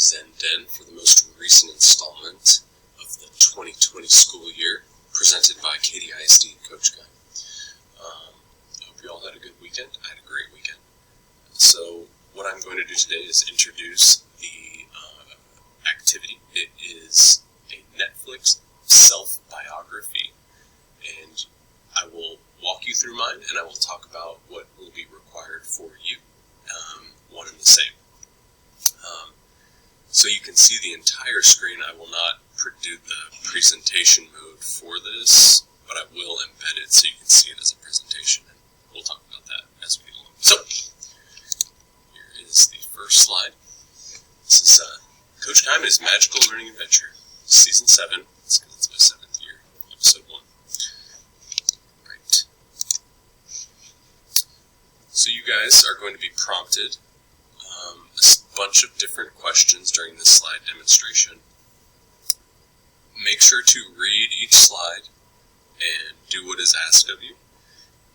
Zen Den for the most recent installment of the 2020 school year, presented by Katy ISD and Coach Guy. I hope you all had a good weekend. I had a great weekend. So what I'm going to do today is introduce the activity. It is a Netflix self-biography, and I will walk you through mine, and I will talk about what will be required for you, one and the same. So you can see the entire screen. I will not do the presentation mode for this, but I will embed it so you can see it as a presentation, and we'll talk about that as we go along. So, here is the first slide. This is Coach Guy and his Magical Learning Adventure, Season 7. It's my 7th year, Episode 1. Right. So you guys are going to be prompted a bunch of different questions during this slide demonstration. Make sure to read each slide and do what is asked of you,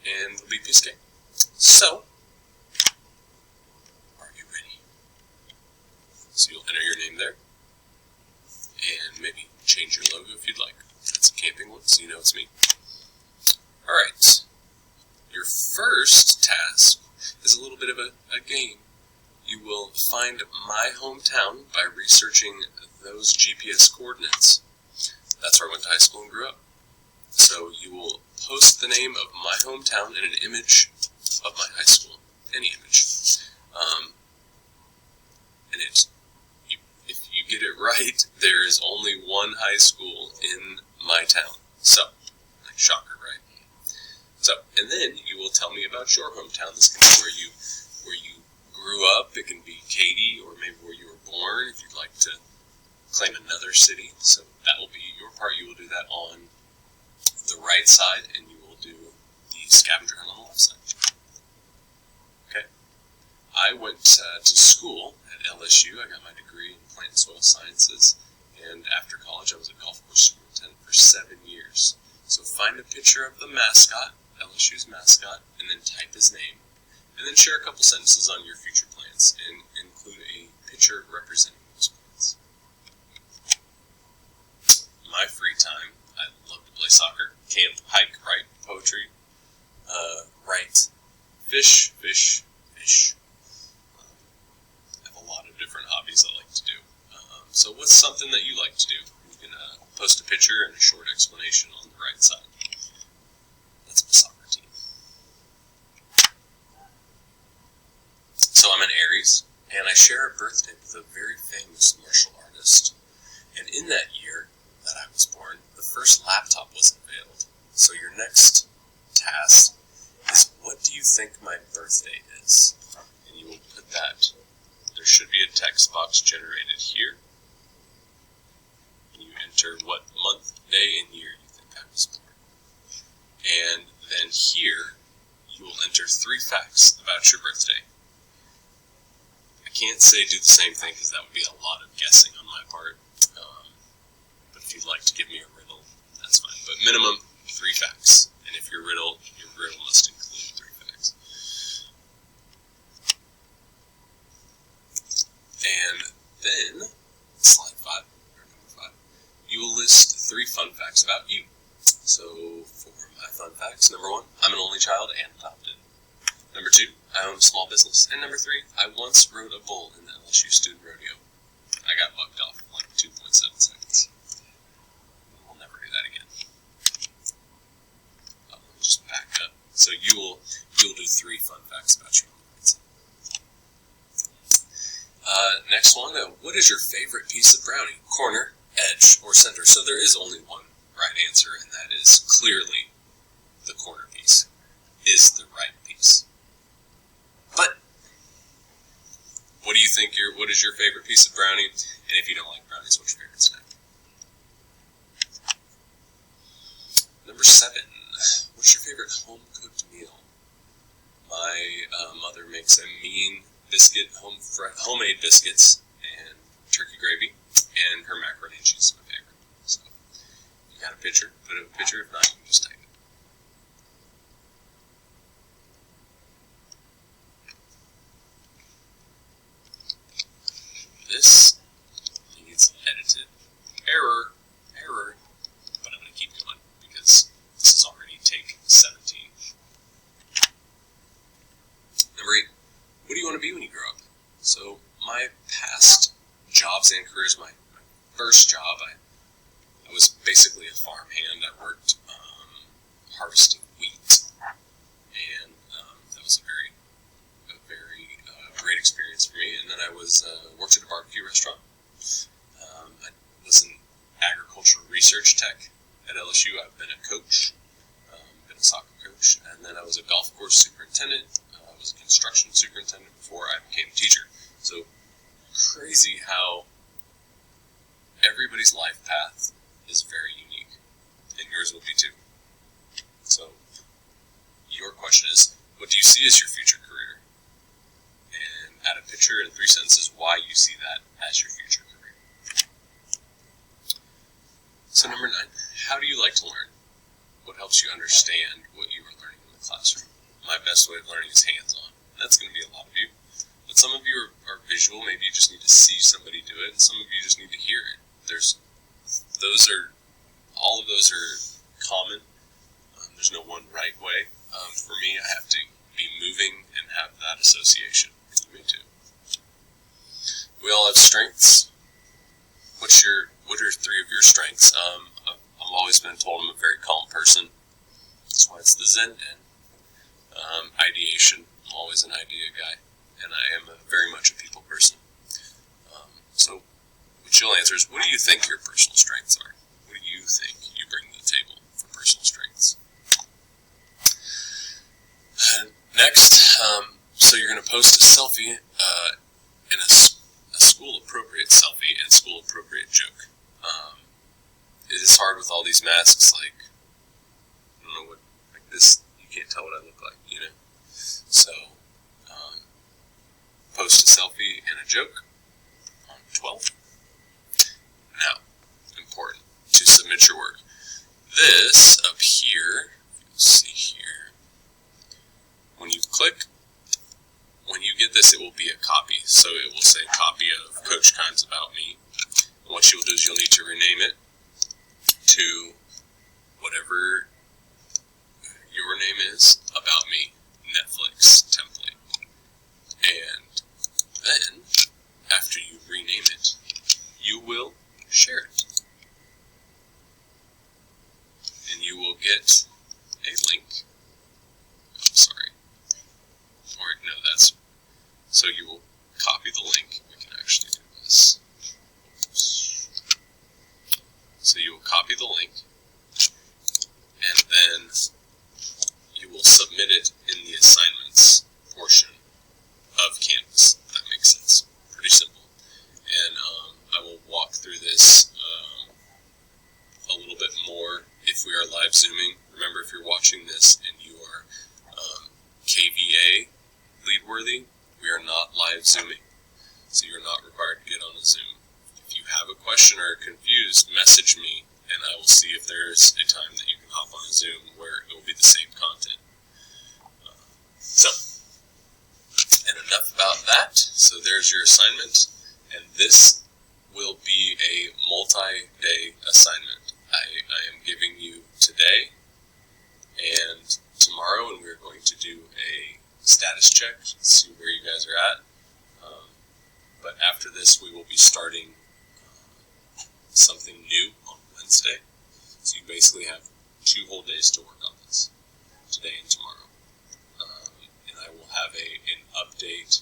and it'll be a piece of cake. So, are you ready? So you'll enter your name there, and maybe change your logo if you'd like. That's a camping one, so you know it's me. Alright, your first task is a little bit of a game. You will find my hometown by researching those GPS coordinates. That's where I went to high school and grew up. So you will post the name of my hometown and an image of my high school. Any image. And if you get it right, there is only one high school in my town. So, shocker, right? So, and then you will tell me about your hometown. This can be where you grew up. It can be Katy, or maybe where you were born, if you'd like to claim another city. So that will be your part. You will do that on the right side, and you will do the scavenger hunt on the left side. Okay. I went to school at LSU. I got my degree in plant and soil sciences, and after college I was a golf course superintendent for 7 years. So find a picture of the mascot, LSU's mascot, and then type his name. And then share a couple sentences on your future plans, and include a picture representing those plans. My free time, I love to play soccer, camp, hike, write, poetry, write, fish. I have a lot of different hobbies I like to do. So what's something that you like to do? You can post a picture and a short explanation on the right side. That's my soccer team. So I'm an Aries, and I share a birthday with a very famous martial artist. And in that year that I was born, the first laptop was unveiled. So your next task is, what do you think my birthday is? And you will put that, there should be a text box generated here. And you enter what month, day, and year you think I was born. And then here, you will enter 3 facts about your birthday. I can't say do the same thing because that would be a lot of guessing on my part. But if you'd like to give me a riddle, that's fine. But minimum 3 facts. And if your riddle must include 3 facts. And then, slide 5, or number 5, you will list 3 fun facts about you. So, for my fun facts, number 1, I'm an only child and adopted. Number 2, I own a small business. And number 3, I once rode a bull in the LSU student rodeo. I got bucked off in like 2.7 seconds. We'll never do that again. Let me just back up. So you'll do 3 fun facts about your own. Next one, what is your favorite piece of brownie? Corner, edge, or center? So there is only one right answer, and that is clearly the corner piece is the right piece. But what do you think? What is your favorite piece of brownie? And if you don't like brownies, what's your favorite snack? Number 7. What's your favorite home-cooked meal? My mother makes a mean biscuit, homemade biscuits, and turkey gravy, and her macaroni and cheese is my favorite. So, if you got a picture, put a picture. If not, you can just type it. This So my past jobs and careers, my first job, I was basically a farmhand. I worked harvesting wheat, and that was a very great experience for me. And then I worked at a barbecue restaurant. I was an agricultural research tech at LSU. I've been a coach, been a soccer coach, and then I was a golf course superintendent. I was a construction superintendent before I became a teacher. So crazy how everybody's life path is very unique, and yours will be too. So your question is, what do you see as your future career? And add a picture in 3 sentences why you see that as your future career. So number 9, how do you like to learn? What helps you understand what you are learning in the classroom? My best way of learning is hands-on. That's going to be a lot of you. But some of you are visual. Maybe you just need to see somebody do it, and some of you just need to hear it. All of those are common. There's no one right way. For me, I have to be moving and have that association. You may too. We all have strengths. What are 3 of your strengths? I've always been told I'm a very calm person. That's why it's the Zen Den. Ideation. I'm always an idea guy, and I am very much a people person. So what you'll answer is, what do you think your personal strengths are? What do you think you bring to the table for personal strengths? Next, so you're going to post a selfie and a school-appropriate selfie and school-appropriate joke. It is hard with all these masks, like, I don't know what, like this, you can't tell what I look like, you know? So, post a selfie and a joke on 12. Now, important, to submit your work. This up here, you'll see here, when you get this, it will be a copy. So it will say copy of Coach Kimes About Me. And what you'll do is you'll need to rename it to whatever your name is, About Me, Netflix template. And then, after you rename it, you will share it. And you will get a link. So you will copy the link. We can actually do this. So you will copy the link, and then you will submit it in the assignments portion of Canvas. That makes sense. Pretty simple. And I will walk through this a little bit more if we are live Zooming. Remember, if you're watching this and you are KVA lead worthy, we are not live Zooming, so you're not required to get on a Zoom. If you have a question or are confused, message me, and I will see if there's a time that you can hop on a Zoom where it will be the same content. And enough about that. So there's your assignment, and this will be a multi-day assignment. I am giving you today and tomorrow, and we're going to do a status check, see where you guys are at. But after this, we will be starting something new on Wednesday. So you basically have 2 whole days to work on this, today and tomorrow. And I will have an update